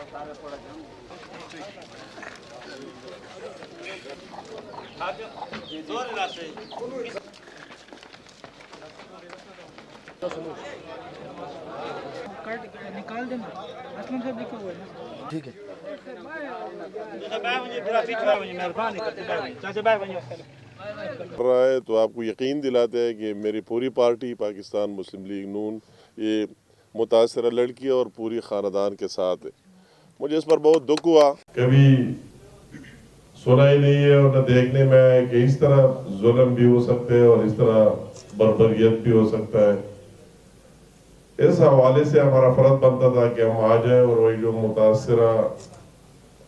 نکال دینا اسلم صاحب لکھا ہوا ہے نا ٹھیک ہے رہا ہے تو آپ کو یقین دلاتے ہیں کہ میری پوری پارٹی پاکستان مسلم لیگ نون یہ متاثرہ لڑکی اور پوری خاندان کے ساتھ ہے. مجھے اس پر بہت دکھ ہوا. کبھی سنا ہی نہیں ہے اور نہ دیکھنے میں آئے کہ اس طرح ظلم بھی ہو سکتے ہیں اور اس طرح بربریت بھی ہو سکتا ہے. اس حوالے سے ہمارا فرض بنتا تھا کہ ہم آ جائیں اور وہی جو متاثرہ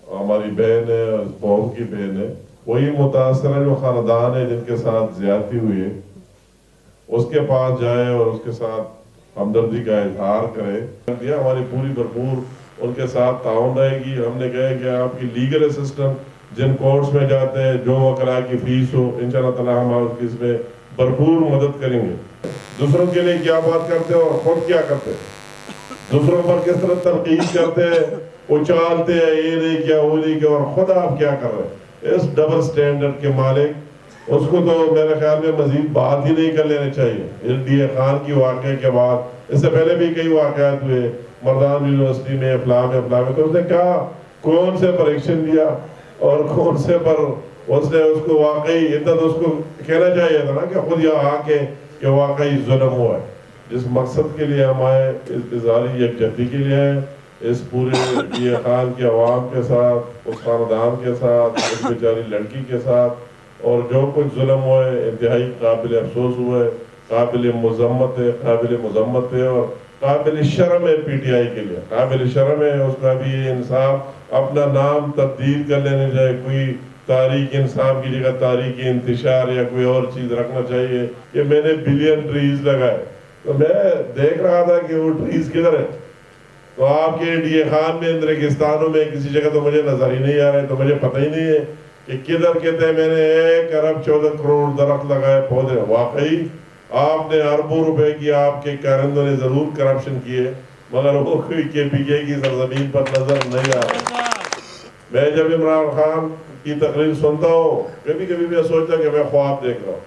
ہماری بہن ہے بہو کی بہن ہے وہی متاثرہ جو خاندان ہے جن کے ساتھ زیادتی ہوئی ہے اس کے پاس جائے اور اس کے ساتھ ہمدردی کا اظہار کرے. ہماری پوری بھرپور ان کے ساتھ تعاون رہے گی. ہم نے کہا کہ آپ کی لیگل اسسٹنٹ جن کورٹس میں جاتے ہیں جو وکلاء کی فیس ہو انشاءاللہ تعالی ہم اس میں بھرپور مدد کریں گے. دوسروں کے لیے کیا بات کرتے ہیں اور خود کیا کرتے ہیں, دوسروں پر کس طرح تنقید کرتے ہیں, اچھالتے ہیں یہ نہیں کیا وہ نہیں کیا, اور خود آپ کیا کر رہے ہیں. اس ڈبل سٹینڈرڈ کے مالک اس کو تو میرے خیال میں مزید بات ہی نہیں کر لینے چاہیے. ڈی اے خان کی واقعے کے بعد اس سے پہلے بھی کئی واقعات ہوئے مردان یونیورسٹی میں فلاں تو اس نے کہا کون سے پر ایکشن لیا اور کون سے پر اس نے اس کو واقعی اتنا تو اس کو کہنا چاہیے تھا نا کہ خود یہاں آ کے کہ واقعی ظلم ہوا ہے. جس مقصد کے لیے ہم آئے اس اظہاری یکجہتی کے لیے آئے, اس پورے ڈی اے خان کے عوام کے ساتھ اس خاندان کے ساتھ اس بیچاری لڑکی کے ساتھ, اور جو کچھ ظلم ہوا ہے انتہائی قابل افسوس ہوا ہے, قابل مذمت ہے اور قابل شرم ہے. پی ٹی آئی کے لیے قابل شرم ہے. اس کا بھی یہ انصاف اپنا نام تبدیل کر لینے چاہیے, کوئی تاریخ انصاف کی جگہ تاریخ انتشار یا کوئی اور چیز رکھنا چاہیے. کہ میں نے بلین ٹریز لگائے تو میں دیکھ رہا تھا کہ وہ ٹریز کدھر ہے, تو آپ کے ڈی اے خان میں ریگستانوں میں کسی جگہ تو مجھے نظر ہی نہیں آ رہے, تو مجھے پتہ ہی نہیں ہے کہ کدھر کہتے ہیں میں نے 1 ارب 14 کروڑ درخت لگائے پودے. واقعی آپ نے اربوں روپے کی آپ کے کارندوں نے ضرور کرپشن کیے مگر وہ کوئی کے پی کے کی سرزمین پر نظر نہیں آ رہا. میں جب عمران خان کی تقریر سنتا ہوں کبھی کبھی میں سوچتا کہ میں خواب دیکھ رہا ہوں,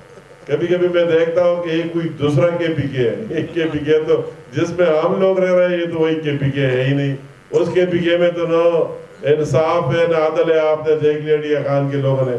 کبھی کبھی میں دیکھتا ہوں کہ یہ کوئی دوسرا کے پی کے ہے. ایک کے پی کے تو جس میں ہم لوگ رہ رہے ہیں یہ تو وہی کے پی کے ہے ہی نہیں. اس کے پی کے میں تو نہ انصاف ہے نہ عدل ہے. آپ نے دیکھ لیا ڈی اے خان کے لوگوں نے